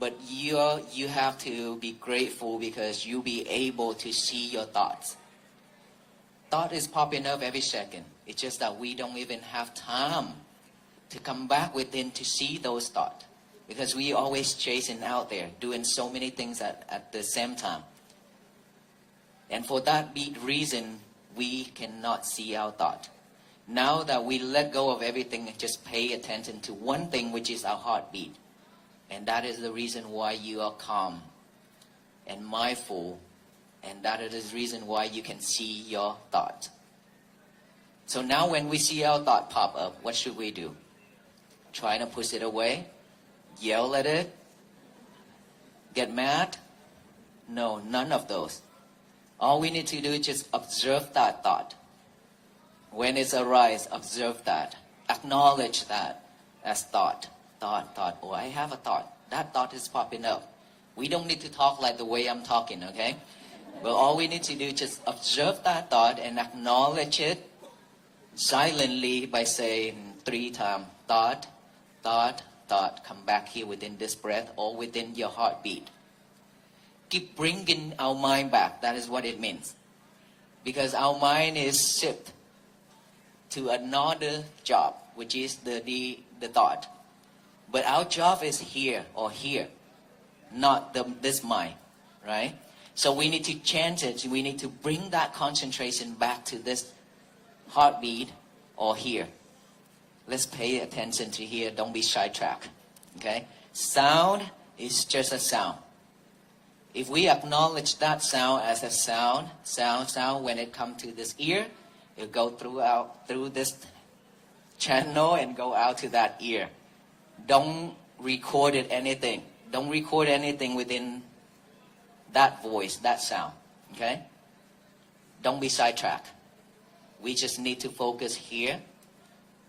But you have to be grateful because you'll be able to see your thoughts. Thought is popping up every second. It's just that we don't even have time to come back within to see those thoughts. Because we always chasing out there, doing so many things at the same time. And for that reason, we cannot see our thought. Now that we let go of everything and just pay attention to one thing, which is our heartbeat. And that is the reason why you are calm and mindful. And that is the reason why you can see your thought. So now when we see our thought pop up, what should we do? Try to push it away? Yell at it? Get mad? No, none of those. All we need to do is just observe that thought. When it arises, observe that. Acknowledge that as thought. Thought. Oh, I have a thought. That thought is popping up. We don't need to talk like the way I'm talking, okay? But all we need to do is just observe that thought and acknowledge it silently by saying 3 times, thought. Come back here within this breath or within your heartbeat. Keep bringing our mind back. That is what it means. Because our mind is shifted to another job, which is the thought. But our job is here or here, not this mind, right? So we need to change it. We need to bring that concentration back to this heartbeat or here. Let's pay attention to here. Don't be sidetracked, okay? Sound is just a sound. If we acknowledge that sound as a sound, when it comes to this ear, it will go through this channel and go out to that ear. Don't record anything. Don't record anything within that voice, that sound, okay? Don't be sidetracked. We just need to focus here.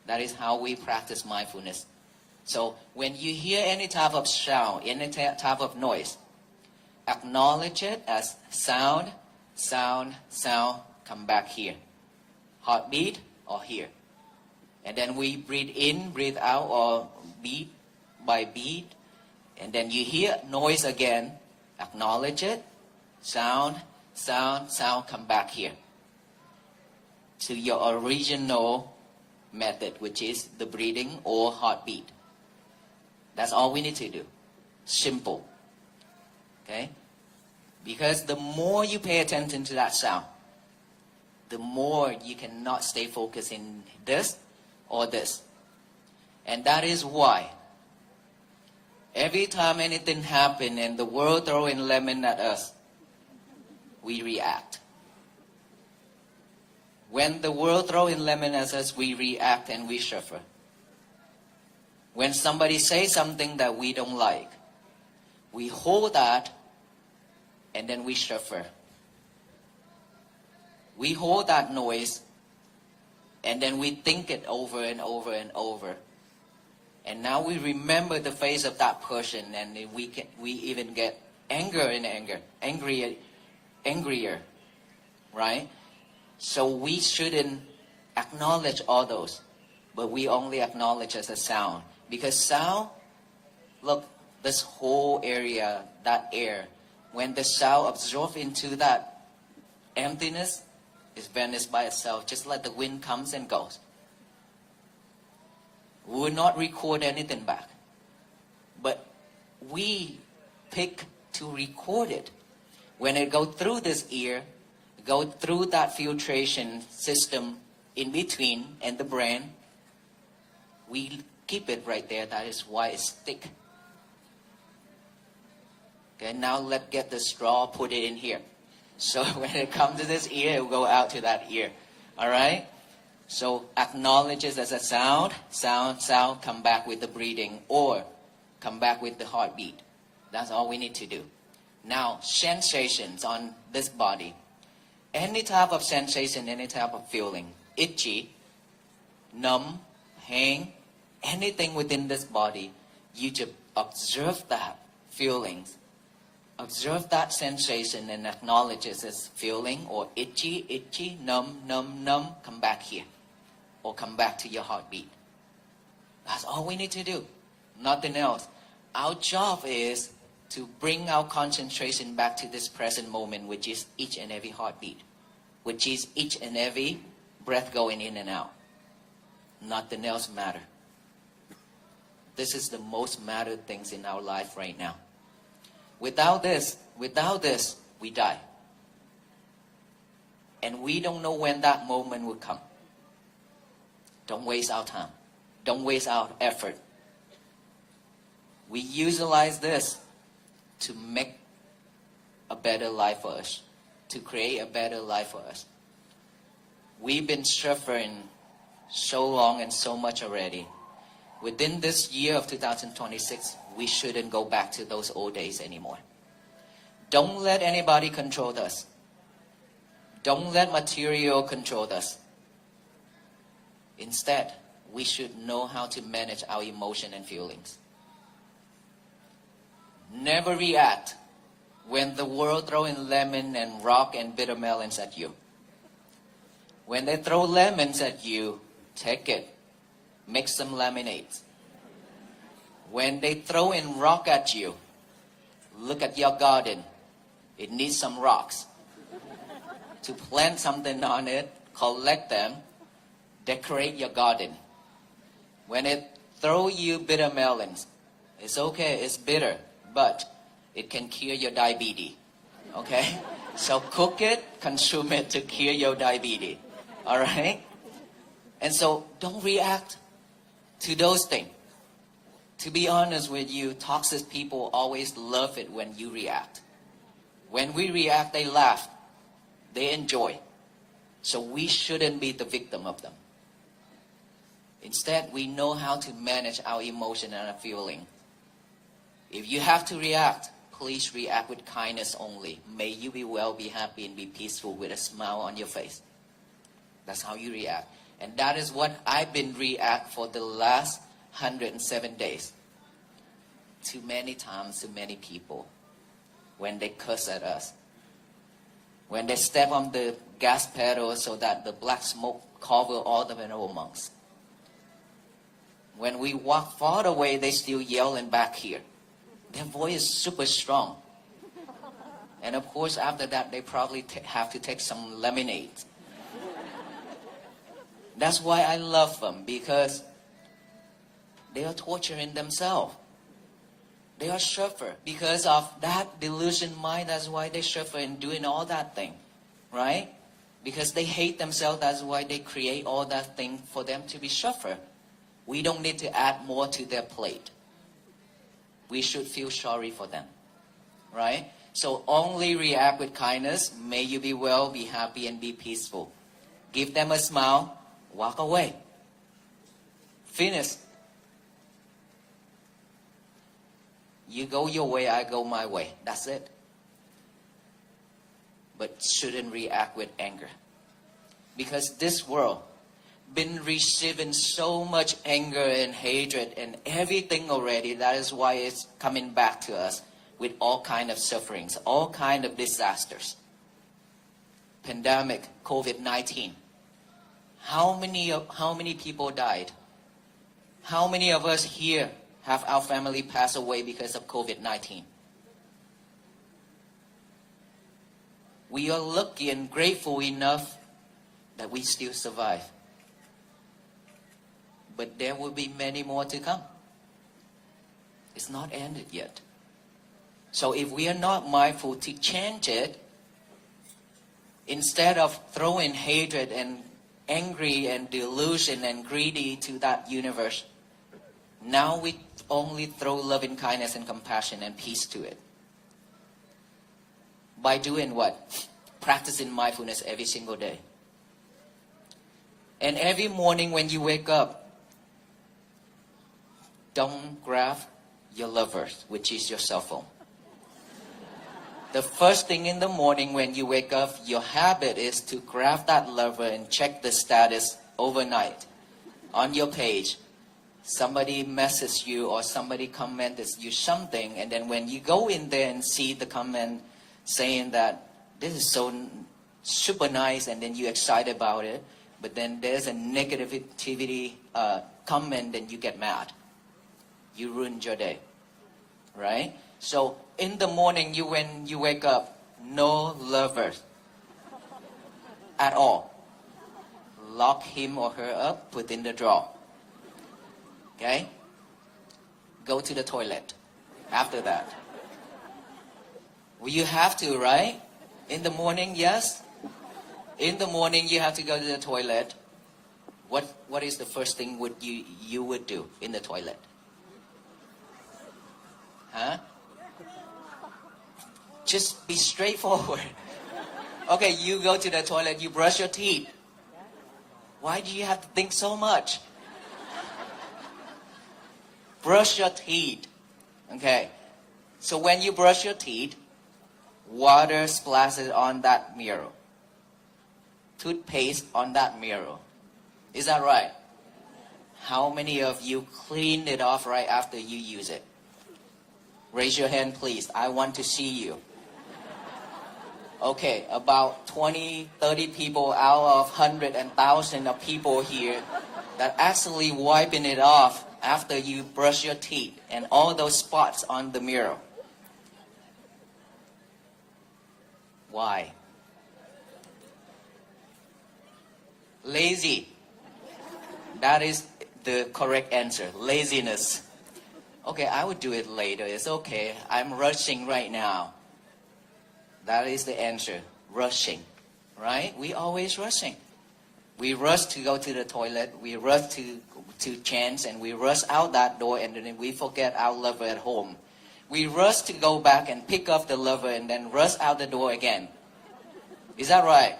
That is how we practice mindfulness. So when you hear any type of sound, any type of noise, acknowledge it as sound, come back here. Heartbeat or here. And then we breathe in, breathe out, or beat by beat. And then you hear noise again, acknowledge it, sound, come back here. To your original method, which is the breathing or heartbeat. That's all we need to do. Simple. Okay? Because the more you pay attention to that sound, the more you cannot stay focused in this or this. And that is why every time anything happens and the world throwing lemon at us, we react. When the world throwing lemon at us, we react and we suffer. When somebody says something that we don't like, we hold that and then we suffer. We hold that noise and then we think it over and over and over. And now we remember the face of that person and we even get angrier, right? So we shouldn't acknowledge all those, but we only acknowledge as a sound. Because sound, look, this whole area, that air, when the sound absorbs into that emptiness, it's vanished by itself, just like the wind comes and goes. We will not record anything back. But we pick to record it. When it goes through this ear, go through that filtration system in between and the brain, we keep it right there. That is why it's thick. Okay, now let's get the straw, put it in here. So when it comes to this ear, it will go out to that ear. All right? So acknowledge it as a sound, come back with the breathing or come back with the heartbeat. That's all we need to do. Now, sensations on this body. Any type of sensation, any type of feeling, itchy, numb, hang, anything within this body, you just observe that feelings. Observe that sensation and acknowledge it as feeling or itchy, numb, come back here. Or come back to your heartbeat. That's all we need to do. Nothing else. Our job is to bring our concentration back to this present moment, which is each and every heartbeat, which is each and every breath going in and out. Nothing else matter. This is the most mattered things in our life right now. Without this, we die. And we don't know when that moment will come. Don't waste our time. Don't waste our effort. We utilize this to make a better life for us, to create a better life for us. We've been suffering so long and so much already. Within this year of 2026, we shouldn't go back to those old days anymore. Don't let anybody control us. Don't let material control us. Instead, we should know how to manage our emotion and feelings. Never react when the world throwing lemon and rock and bitter melons at you. When they throw lemons at you, take it. Make some lemonades. When they throw in rock at you, look at your garden. It needs some rocks. To plant something on it, collect them, decorate your garden. When it throw you bitter melons, it's okay, it's bitter, but it can cure your diabetes. Okay? So cook it, consume it to cure your diabetes. Alright? And so don't react to those things. To be honest with you, toxic people always love it when you react. When we react, they laugh. They enjoy. So we shouldn't be the victim of them. Instead, we know how to manage our emotion and our feeling. If you have to react, please react with kindness only. May you be well, be happy, and be peaceful with a smile on your face. That's how you react. And that is what I've been react for the last 107 days. Too many times, to many people, when they curse at us. When they step on the gas pedal so that the black smoke cover all the venerable monks. When we walk far away, they still yelling back here. Their voice is super strong. And of course, after that, they probably have to take some lemonade. That's why I love them, because they are torturing themselves. They are suffer because of that delusion mind. That's why they suffer in doing all that thing, right? Because they hate themselves. That's why they create all that thing for them to be suffer. We don't need to add more to their plate. We should feel sorry for them, right? So only react with kindness. May you be well, be happy, and be peaceful. Give them a smile. Walk away. Finish. You go your way, I go my way. That's it. But shouldn't react with anger. Because this world been receiving so much anger and hatred and everything already. That is why it's coming back to us with all kind of sufferings, all kind of disasters. Pandemic, COVID-19. How many people died? How many of us here have our family pass away because of COVID-19? We are lucky and grateful enough that we still survive. But there will be many more to come. It's not ended yet. So if we are not mindful to change it, instead of throwing hatred and angry and delusion and greedy to that universe, now we only throw loving kindness and compassion and peace to it. By doing what? Practicing mindfulness every single day. And every morning when you wake up, don't grab your lover, which is your cell phone. The first thing in the morning when you wake up, your habit is to grab that lover and check the status overnight on your page. Somebody messaged you or somebody commented you something, and then when you go in there and see the comment saying that this is so super nice, and then you're excited about it, but then there's a negativity comment, then you get mad. You ruined your day, right? So in the morning, when you wake up, no lover at all. Lock him or her up, put in the drawer. Okay? Go to the toilet after that. Well, you have to, right? In the morning, yes? In the morning, you have to go to the toilet. What is the first thing you would do in the toilet? Huh? Just be straightforward. Okay, you go to the toilet, you brush your teeth. Why do you have to think so much? Brush your teeth. Okay. So when you brush your teeth, water splashes on that mirror. Toothpaste on that mirror. Is that right? How many of you cleaned it off right after you use it? Raise your hand, please. I want to see you. Okay, about 20, 30 people out of 100 and 1,000 of people here that actually wiping it off after you brush your teeth and all those spots on the mirror. Why? Lazy. That is the correct answer. Laziness. Okay, I would do it later. It's okay. I'm rushing right now. That is the answer. Rushing. Right? We always rushing. We rush to go to the toilet. We rush to change, and we rush out that door, and then we forget our lover at home. We rush to go back and pick up the lover and then rush out the door again. Is that right?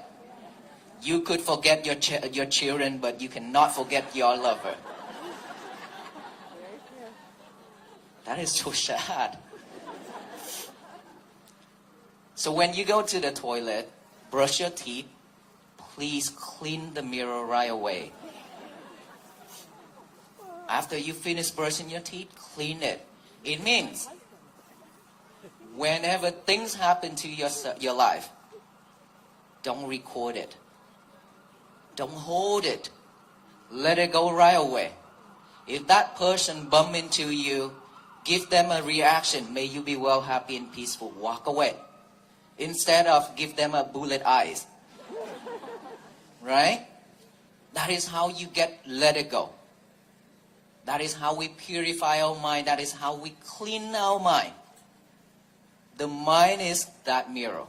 You could forget your children, but you cannot forget your lover. That is so sad. So when you go to the toilet, brush your teeth, please clean the mirror right away. After you finish brushing your teeth, clean it. It means whenever things happen to your life, don't record it. Don't hold it. Let it go right away. If that person bump into you, give them a reaction. May you be well, happy, and peaceful. Walk away. Instead of give them a bullet eyes. Right? That is how you let it go. That is how we purify our mind. That is how we clean our mind. The mind is that mirror.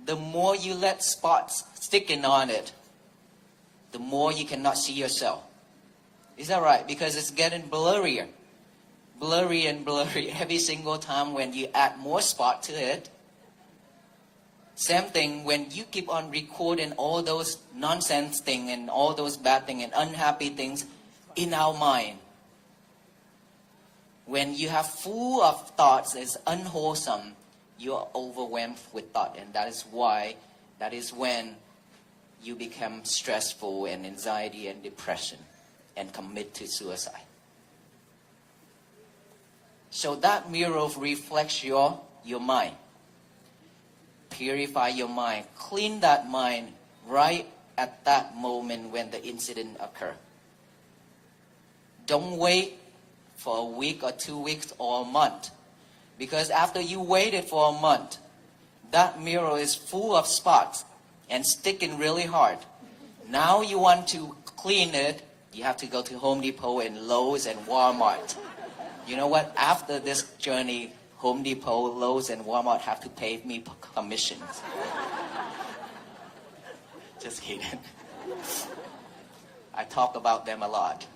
The more you let spots sticking on it, the more you cannot see yourself. Is that right? Because it's getting blurrier. Blurry and blurry every single time when you add more spot to it. Same thing when you keep on recording all those nonsense things and all those bad things and unhappy things in our mind. When you have full of thoughts that's unwholesome, you are overwhelmed with thought, and that is when you become stressful and anxiety and depression and commit to suicide. So that mirror reflects your mind. Purify your mind. Clean that mind right at that moment when the incident occurs. Don't wait for a week or 2 weeks or a month. Because after you waited for a month, that mirror is full of spots and sticking really hard. Now you want to clean it, you have to go to Home Depot and Lowe's and Walmart. You know what? After this journey, Home Depot, Lowe's, and Walmart have to pay me commissions. Just kidding. I talk about them a lot.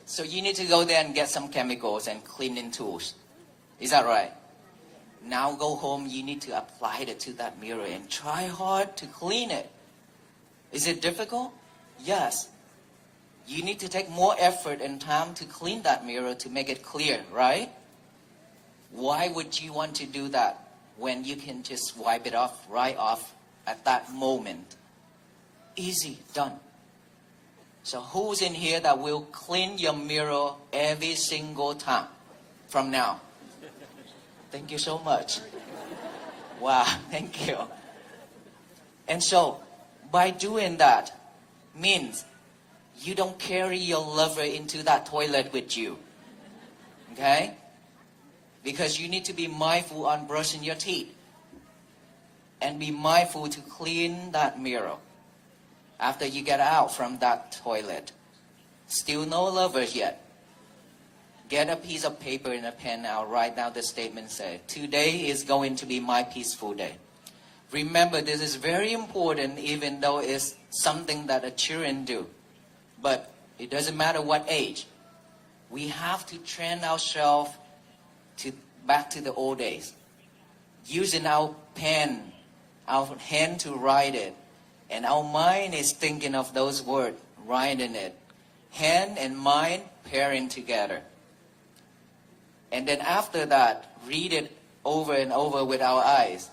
So you need to go there and get some chemicals and cleaning tools. Is that right? Now go home, you need to apply it to that mirror and try hard to clean it. Is it difficult? Yes. You need to take more effort and time to clean that mirror to make it clear, right? Why would you want to do that when you can just wipe it off right off at that moment? Easy, done. So who's in here that will clean your mirror every single time from now? Thank you so much. Wow, thank you. And so, by doing that, means you don't carry your lover into that toilet with you. Okay? Because you need to be mindful on brushing your teeth. And be mindful to clean that mirror after you get out from that toilet. Still no lovers yet. Get a piece of paper and a pen now. Write down the statement. Say, today is going to be my peaceful day. Remember, this is very important, even though it's something that the children do. But it doesn't matter what age. We have to train ourselves back to the old days. Using our pen, our hand to write it. And our mind is thinking of those words, writing it. Hand and mind pairing together. And then after that, read it over and over with our eyes.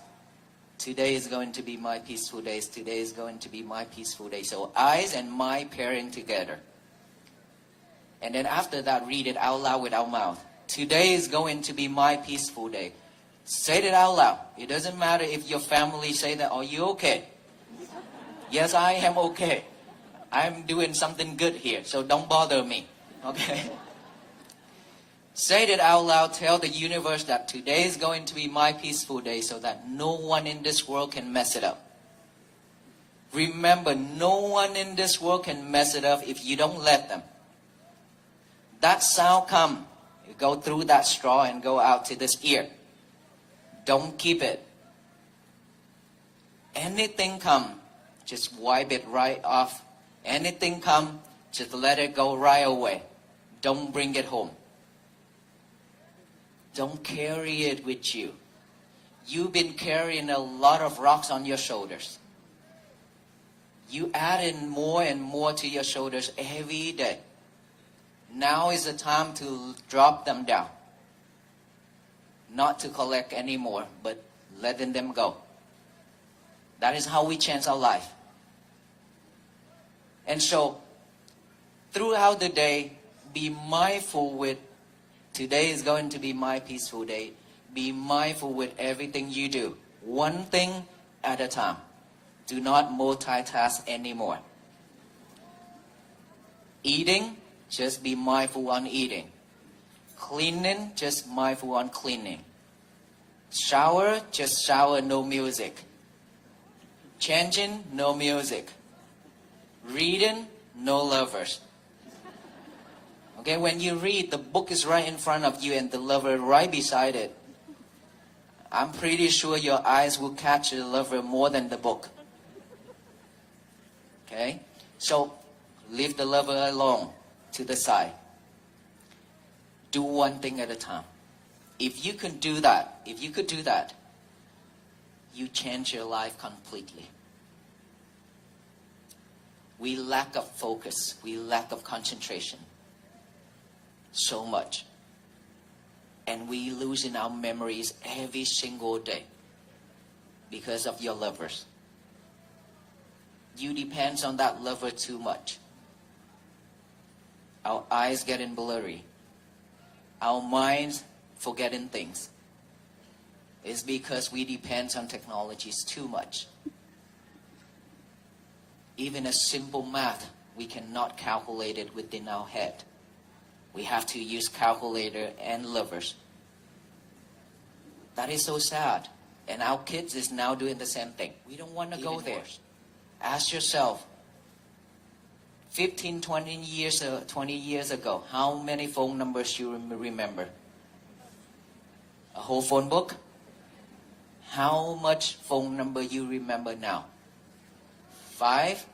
Today is going to be my peaceful day. Today is going to be my peaceful day. So eyes and mind pairing together. And then after that, read it out loud with our mouth. Today is going to be my peaceful day. Say it out loud. It doesn't matter if your family say that, are you okay? Yes, I am okay. I'm doing something good here, so don't bother me. Okay? Say it out loud. Tell the universe that today is going to be my peaceful day so that no one in this world can mess it up. Remember, no one in this world can mess it up if you don't let them. That sound come, you go through that straw and go out to this ear. Don't keep it. Anything come, just wipe it right off. Anything come, just let it go right away. Don't bring it home. Don't carry it with you. You've been carrying a lot of rocks on your shoulders. You add in more and more to your shoulders every day. Now is the time to drop them down. Not to collect anymore, but letting them go. That is how we change our life. And so, throughout the day, be mindful with, today is going to be my peaceful day. Be mindful with everything you do. One thing at a time. Do not multitask anymore. Eating, just be mindful on eating. Cleaning, just mindful on cleaning. Shower, just shower, no music. Changing, no music. Reading, no lovers. Okay, when you read, the book is right in front of you and the lover right beside it. I'm pretty sure your eyes will catch the lover more than the book. Okay, so leave the lover alone to the side. Do one thing at a time. If you could do that, you change your life completely. We lack of focus. We lack of concentration. So much. And we lose in our memories every single day because of your lovers. You depend on that lover too much. Our eyes getting blurry. Our minds forgetting things. It's because we depend on technologies too much. Even a simple math, we cannot calculate it within our head. We have to use calculator and lovers. That is so sad. And our kids is now doing the same thing. We don't want to go there. Worse. Ask yourself, 15, 20 years ago, how many phone numbers you remember? A whole phone book? How much phone number you remember now? 5?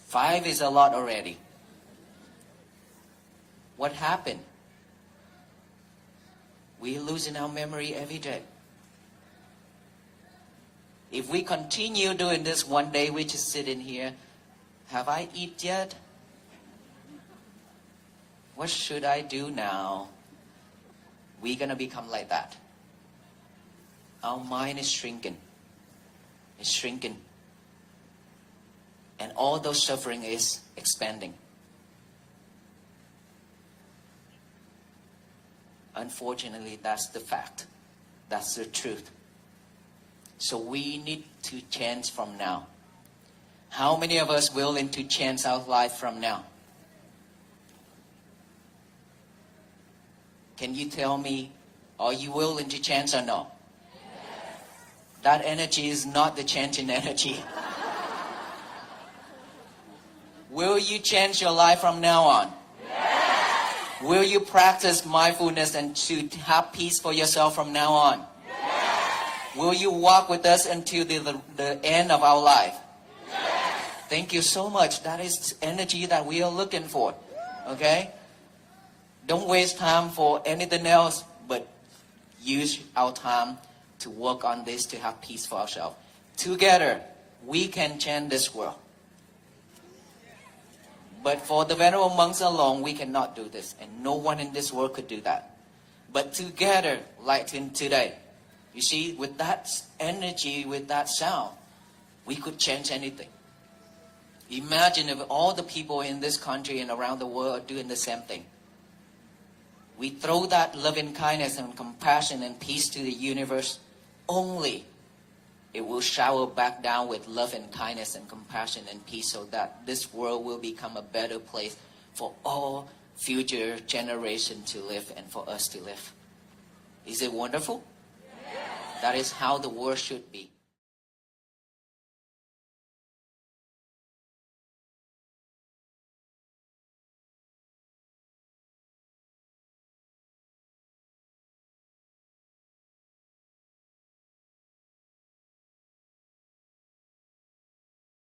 5 is a lot already. What happened? We losing our memory every day. If we continue doing this, one day we just sit in here. Have I eaten yet? What should I do now? We're going to become like that. Our mind is shrinking. It's shrinking. And all those suffering is expanding. Unfortunately, that's the fact. That's the truth. So we need to change from now. How many of us willing to change our life from now? Can you tell me, are you willing to change or no? That energy is not the changing energy. Will you change your life from now on? Yes. Will you practice mindfulness and to have peace for yourself from now on? Yes. Will you walk with us until the end of our life? Yes. Thank you so much. That is energy that we are looking for. Okay? Don't waste time for anything else, but use our time to work on this, to have peace for ourselves. Together, we can change this world. But for the venerable monks alone, we cannot do this. And no one in this world could do that. But together, like in today, you see, with that energy, with that sound, we could change anything. Imagine if all the people in this country and around the world are doing the same thing. We throw that loving kindness and compassion and peace to the universe, only it will shower back down with love and kindness and compassion and peace, so that this world will become a better place for all future generations to live and for us to live. Is it wonderful? Yes. That is how the world should be.